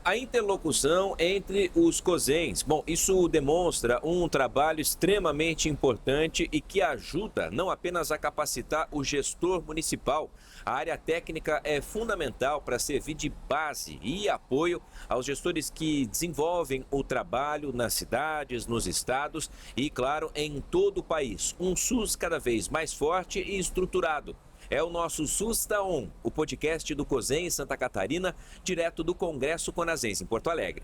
A interlocução entre os COSENs. Bom, isso demonstra um trabalho extremamente importante e que ajuda não apenas a capacitar o gestor municipal. A área técnica é fundamental para servir de base e apoio aos gestores que desenvolvem o trabalho nas cidades, nos estados e, claro, em todo o país. Um SUS cada vez mais forte e estruturado. É o nosso SUS Tá On, o podcast do COSEN em Santa Catarina, direto do Congresso Conazense em Porto Alegre.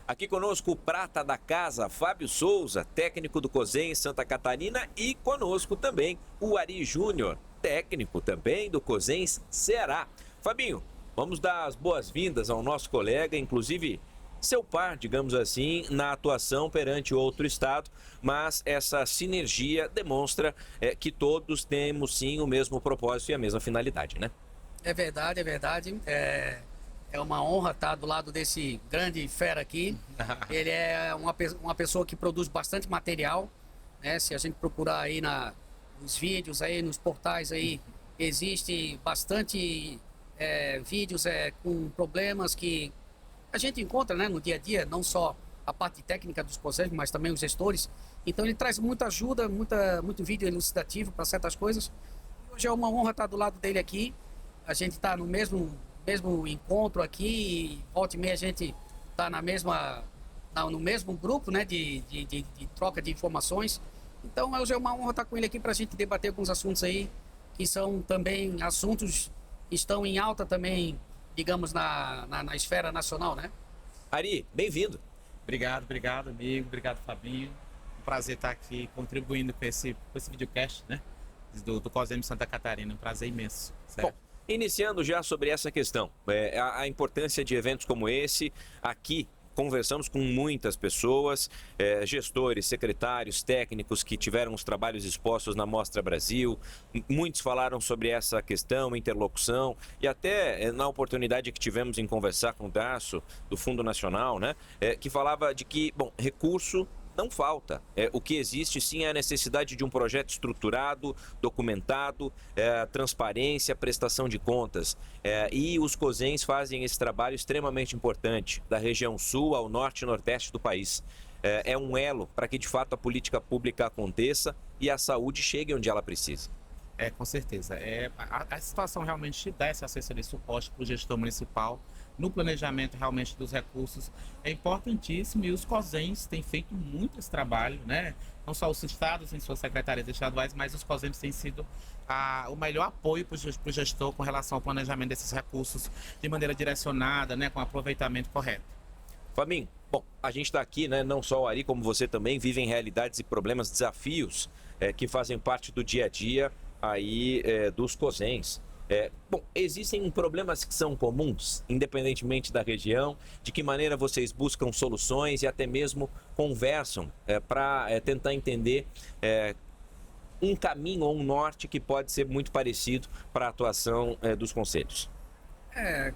Aqui conosco o prata da casa, Fábio Souza, técnico do COSEN em Santa Catarina, e conosco também o Ari Júnior, técnico também do COSEN Ceará. Fabinho, vamos dar as boas-vindas ao nosso colega, inclusive seu par, digamos assim, na atuação perante outro estado, mas essa sinergia demonstra que todos temos sim o mesmo propósito e a mesma finalidade, né? É verdade, é verdade. É uma honra estar do lado desse grande fera aqui. Ele é uma pessoa que produz bastante material, né? Se a gente procurar aí nos vídeos, aí, nos portais, aí, existe bastante vídeos com problemas que a gente encontra, né, no dia a dia, não só a parte técnica dos processos, mas também os gestores. Então ele traz muita ajuda, muito vídeo elucidativo para certas coisas. Hoje é uma honra estar do lado dele aqui. A gente está no mesmo encontro aqui, e volta e meia a gente está no mesmo grupo, né, de troca de informações. Então hoje é uma honra estar com ele aqui para a gente debater alguns assuntos aí, que são também assuntos que estão em alta também, digamos, na esfera nacional, né? Ari, bem-vindo. Obrigado, amigo. Obrigado, Fabinho. Um prazer estar aqui contribuindo com esse videocast, né? Do COSEM Santa Catarina. Um prazer imenso. Certo? Bom, iniciando já sobre essa questão, a importância de eventos como esse aqui. Conversamos com muitas pessoas, gestores, secretários, técnicos que tiveram os trabalhos expostos na Mostra Brasil. Muitos falaram sobre essa questão, interlocução, e até na oportunidade que tivemos em conversar com o Daço, do Fundo Nacional, né, que falava de que, bom, recurso não falta. O que existe sim é a necessidade de um projeto estruturado, documentado, transparência, prestação de contas. E os COSENs fazem esse trabalho extremamente importante, da região sul ao norte e nordeste do país. É um elo para que de fato a política pública aconteça e a saúde chegue onde ela precisa. Com certeza. A situação realmente dá essa assessoria e suporte para o gestor municipal no planejamento realmente dos recursos é importantíssimo, e os COSENs têm feito muito esse trabalho, né? Não só os estados em suas secretarias estaduais, mas os COSENs têm sido o melhor apoio para o gestor com relação ao planejamento desses recursos de maneira direcionada, né? Com aproveitamento correto. Fabinho, bom, a gente está aqui, né? Não só o Ari, como você também, vivem realidades e problemas, desafios que fazem parte do dia a dia aí dos COSENs. Bom, existem problemas que são comuns, independentemente da região. De que maneira vocês buscam soluções e até mesmo conversam para tentar entender um caminho ou um norte que pode ser muito parecido para a atuação dos conselhos?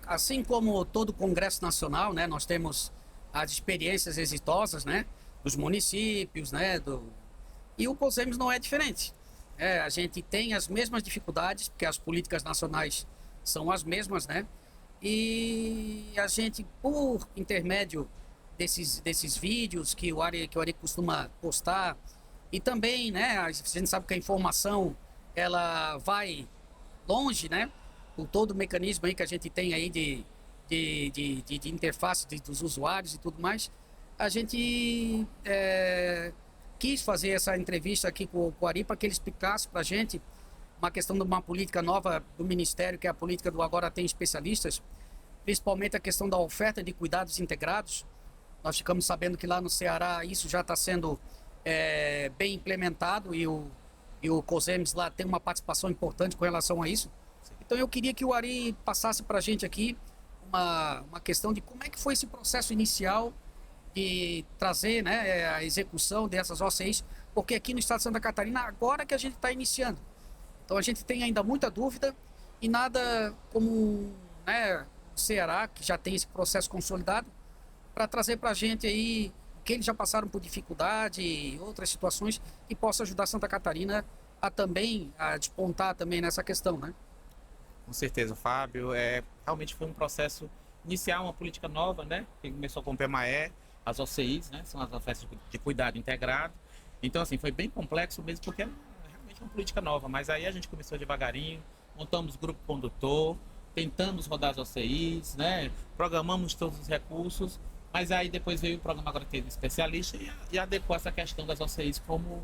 Assim como todo Congresso Nacional, né, nós temos as experiências exitosas, né, dos municípios, né, e o COSEMS não é diferente. A gente tem as mesmas dificuldades, porque as políticas nacionais são as mesmas, né? E a gente, por intermédio desses vídeos que o Ari costuma postar, e também, né, a gente sabe que a informação ela vai longe, né? Por todo o mecanismo aí que a gente tem aí de interface dos usuários e tudo mais, a gente quis fazer essa entrevista aqui com o Ari para que ele explicasse para a gente uma questão de uma política nova do Ministério, que é a política do Agora Tem Especialistas, principalmente a questão da oferta de cuidados integrados. Nós ficamos sabendo que lá no Ceará isso já está sendo bem implementado, e o COSEMS lá tem uma participação importante com relação a isso. Então eu queria que o Ari passasse para a gente aqui uma questão de como é que foi esse processo inicial de trazer, né, a execução dessas OCIs, porque aqui no estado de Santa Catarina, agora que a gente está iniciando. Então a gente tem ainda muita dúvida, e nada como, né, o Ceará, que já tem esse processo consolidado, para trazer para a gente aí que eles já passaram por dificuldade e outras situações, e possa ajudar Santa Catarina a também a despontar também nessa questão, né? Com certeza, Fábio. Realmente foi um processo iniciar uma política nova, né? Que começou com o PMAE, as OCIs, né? São as ofertas de cuidado integrado. Então, assim, foi bem complexo mesmo, porque é realmente uma política nova. Mas aí a gente começou devagarinho, montamos grupo condutor, tentamos rodar as OCIs, né? Programamos todos os recursos, mas aí depois veio o programa Agora Tem Especialista e adequou essa questão das OCIs como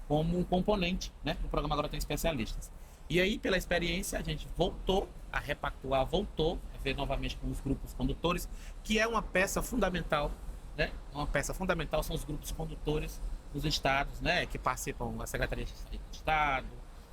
um componente, né? Do programa Agora Tem Especialistas. E aí, pela experiência, a gente voltou a repactuar, voltou a ver novamente com os grupos condutores, que é uma peça fundamental, né? Uma peça fundamental são os grupos condutores dos estados, né? Que participam da Secretaria de Estado,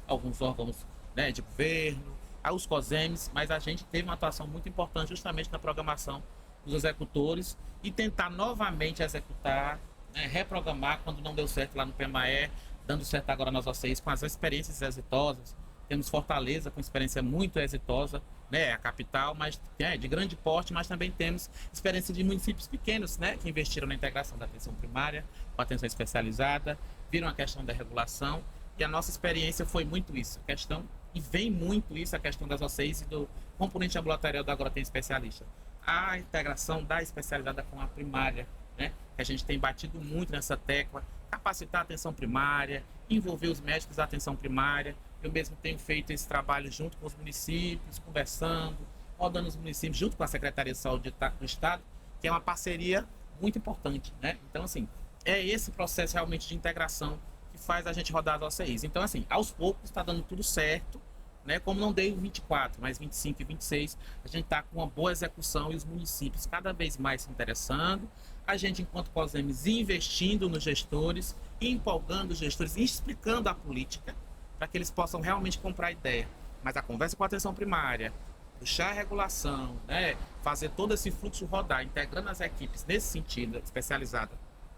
alguns órgãos, né, de governo, os COSEMs, mas a gente teve uma atuação muito importante justamente na programação dos executores e tentar novamente executar, né, reprogramar quando não deu certo lá no PMAE, dando certo agora nas OCIs com as experiências exitosas. Temos Fortaleza com experiência muito exitosa, né, a capital, mas de grande porte, mas também temos experiência de municípios pequenos, né, que investiram na integração da atenção primária com a atenção especializada, viram a questão da regulação, e a nossa experiência foi muito isso, a questão, e vem muito isso, a questão das OCIs e do componente ambulatorial do Agora Tem Especialista. A integração da especializada com a primária, né, que a gente tem batido muito nessa tecla, capacitar a atenção primária, envolver os médicos da atenção primária. Eu mesmo tenho feito esse trabalho junto com os municípios, conversando, rodando os municípios junto com a Secretaria de Saúde do Estado, que é uma parceria muito importante, né? Então, assim, é esse processo realmente de integração que faz a gente rodar as OCIs. Então, assim, aos poucos está dando tudo certo, né? Como não deu em 24, mas 25 e 26, a gente está com uma boa execução e os municípios cada vez mais se interessando. A gente, enquanto COSEMs, investindo nos gestores, empolgando os gestores, explicando a política, para que eles possam realmente comprar a ideia. Mas a conversa com a atenção primária, puxar a regulação, né, fazer todo esse fluxo rodar, integrando as equipes nesse sentido, especializada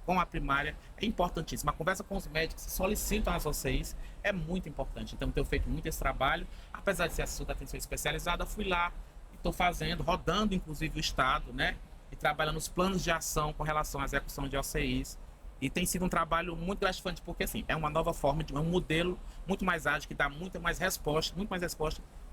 com a primária, é importantíssimo. A conversa com os médicos que solicitam as OCIs é muito importante. Então, tenho feito muito esse trabalho. Apesar de ser assessor da atenção especializada, fui lá e estou fazendo, rodando inclusive o Estado, né, e trabalhando nos planos de ação com relação à execução de OCIs. E tem sido um trabalho muito gratificante, porque assim, é uma nova forma, um modelo muito mais ágil, que dá muito mais resposta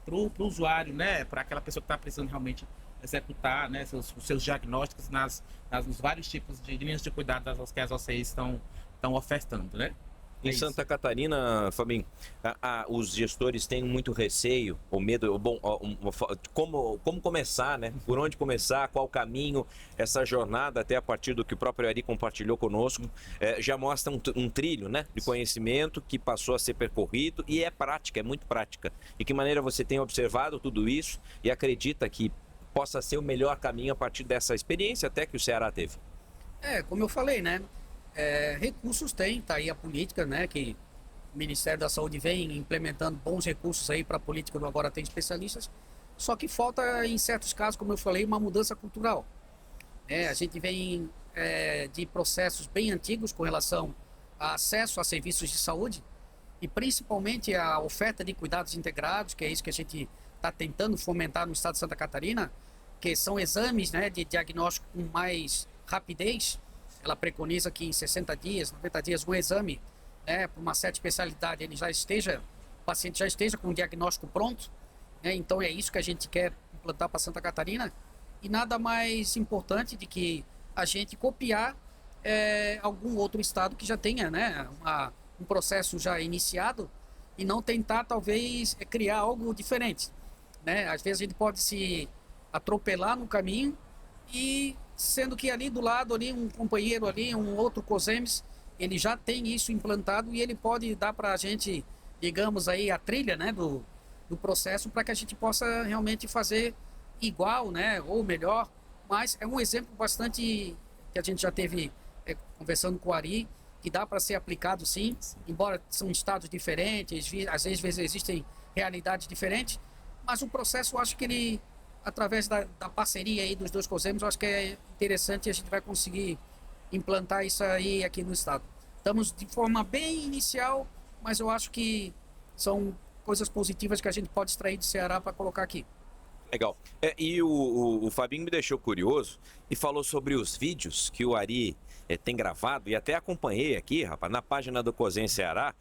para o usuário, né? Para aquela pessoa que está precisando realmente executar, né, os seus diagnósticos nos vários tipos de linhas de cuidado que as OCIs estão ofertando, né? Em Santa Catarina, Fabinho, os gestores têm muito receio ou medo, como começar, né? Por onde começar, qual o caminho, essa jornada, até a partir do que o próprio Ari compartilhou conosco, já mostra um trilho, né, de conhecimento que passou a ser percorrido e é prática, é muito prática. De que maneira você tem observado tudo isso e acredita que possa ser o melhor caminho a partir dessa experiência até que o Ceará teve? Como eu falei, né? Recursos tem, tá aí a política, né, que o Ministério da Saúde vem implementando bons recursos aí para a política do Agora Tem Especialistas, só que falta, em certos casos, como eu falei, uma mudança cultural. A gente vem de processos bem antigos com relação a acesso a serviços de saúde e principalmente a oferta de cuidados integrados, que é isso que a gente está tentando fomentar no estado de Santa Catarina, que são exames, né, de diagnóstico com mais rapidez. Ela preconiza que em 60 dias, 90 dias, um exame, né, para uma certa especialidade, o paciente já esteja com o diagnóstico pronto, né? Então é isso que a gente quer implantar para Santa Catarina. E nada mais importante de que a gente copiar algum outro estado que já tenha, né, um processo já iniciado e não tentar, talvez, criar algo diferente, né? Às vezes a gente pode se atropelar no caminho e sendo que ali do lado, ali um companheiro ali, um outro COSEMS, ele já tem isso implantado e ele pode dar para a gente, digamos aí, a trilha, né, do processo para que a gente possa realmente fazer igual, né, ou melhor. Mas é um exemplo bastante que a gente já teve conversando com o Ari, que dá para ser aplicado sim, embora são estados diferentes, às vezes existem realidades diferentes, mas o processo eu acho que ele, através da parceria aí dos dois COSEMs, eu acho que é interessante e a gente vai conseguir implantar isso aí aqui no estado. Estamos de forma bem inicial, mas eu acho que são coisas positivas que a gente pode extrair do Ceará para colocar aqui. Legal. E o Fabinho me deixou curioso e falou sobre os vídeos que o Ari tem gravado, e até acompanhei aqui, rapaz, na página do Cozen Ceará.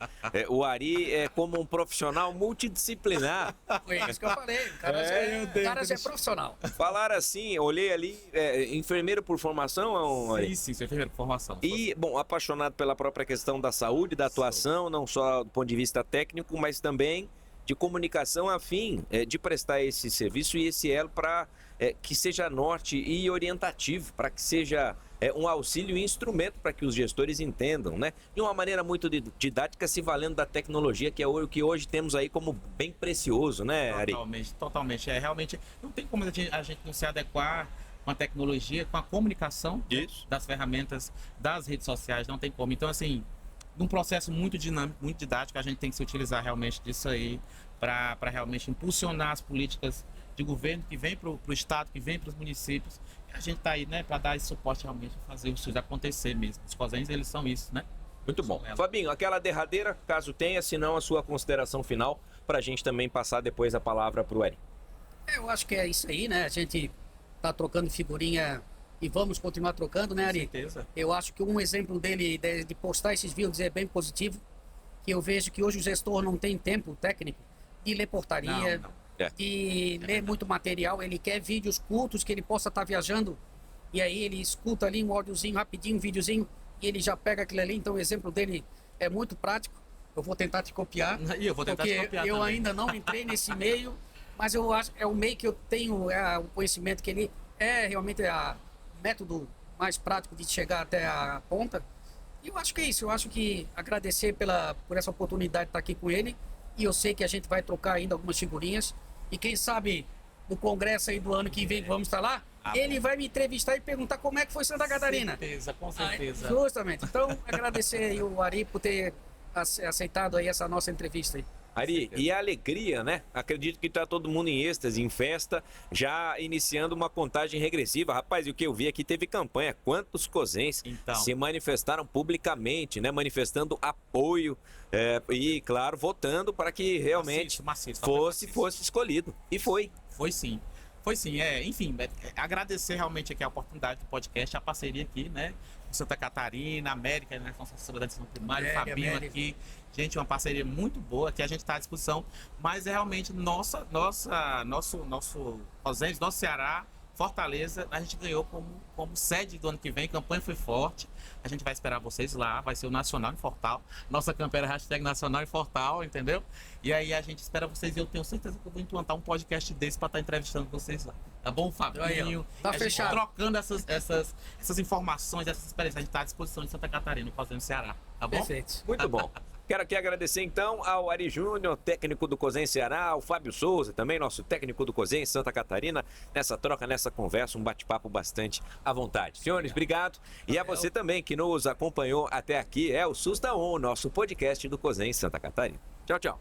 O Ari é como um profissional multidisciplinar. Foi isso que eu falei. O cara já é profissional. Falar assim, olhei ali, enfermeiro por formação, Ari? Sim, enfermeiro por formação. E, bom, apaixonado pela própria questão da saúde, da atuação, não só do ponto de vista técnico, mas também de comunicação a fim de prestar esse serviço e esse elo para que seja norte e orientativo, para que seja um auxílio e instrumento para que os gestores entendam, né? De uma maneira muito didática, se valendo da tecnologia, que é o que hoje temos aí como bem precioso, né, Ari? Totalmente. Realmente, não tem como a gente não se adequar com a tecnologia, com a comunicação das ferramentas, das redes sociais, não tem como. Então, assim, num processo muito dinâmico, muito didático, a gente tem que se utilizar realmente disso aí para realmente impulsionar as políticas de governo que vem para o Estado, que vem para os municípios. E a gente está aí, né, para dar esse suporte realmente, fazer isso acontecer mesmo. Os COSENs, eles são isso, né? Muito bom. Fabinho, aquela derradeira, caso tenha, se não, a sua consideração final, para a gente também passar depois a palavra para o Ari. Eu acho que é isso aí, né? A gente está trocando figurinha e vamos continuar trocando, né, Ari? Com certeza. Eu acho que um exemplo dele de postar esses vídeos é bem positivo, que eu vejo que hoje o gestor não tem tempo técnico de ler portaria, de ler muito material. Ele quer vídeos curtos que ele possa estar viajando e aí ele escuta ali um áudiozinho rapidinho, um videozinho e ele já pega aquilo ali. Então o exemplo dele é muito prático. Eu vou tentar te copiar, E eu vou tentar te copiar eu também. ainda não entrei nesse meio, mas eu acho é o meio que eu tenho, o conhecimento que ele realmente o método mais prático de chegar até a ponta. E eu acho que é isso. Eu acho que agradecer por essa oportunidade de estar aqui com ele. E eu sei que a gente vai trocar ainda algumas figurinhas. E quem sabe no congresso aí do ano que vem, vamos estar lá, ele vai me entrevistar e perguntar como é que foi Santa Catarina. Com certeza. Justamente. Então, agradecer aí o Ari por ter aceitado aí essa nossa entrevista aí. Ari, e a alegria, né? Acredito que está todo mundo em êxtase, em festa, já iniciando uma contagem regressiva. Rapaz, e o que eu vi aqui teve campanha. Quantos COSENs se manifestaram publicamente, né? Manifestando apoio e, claro, votando para que realmente fosse escolhido. E foi. Foi sim. Enfim, agradecer realmente aqui a oportunidade do podcast, a parceria aqui, né? Santa Catarina, América, né? Nossa Sociedade de Ensino Primário, Fabinho aqui. Gente, uma parceria muito boa, que a gente está à disposição, mas é realmente nosso COSENS, nosso Ceará, Fortaleza, a gente ganhou como sede do ano que vem, a campanha foi forte, a gente vai esperar vocês lá, vai ser o Nacional em Fortal, nossa campanha era hashtag Nacional em Fortal, entendeu? E aí a gente espera vocês e eu tenho certeza que eu vou implantar um podcast desse para estar entrevistando vocês lá. Tá bom, Fabinho? Tá fechado. Trocando essas informações, essas experiências, a gente está à disposição de Santa Catarina, fazendo Ceará, tá bom? Perfeito. Muito bom. Quero aqui agradecer então ao Ari Júnior, técnico do COSEN Ceará, ao Fábio Souza, também nosso técnico do COSEN Santa Catarina, nessa troca, nessa conversa, um bate-papo bastante à vontade. Senhores, obrigado. E a você também que nos acompanhou até aqui, é o Susta On, nosso podcast do COSEN Santa Catarina. Tchau, tchau.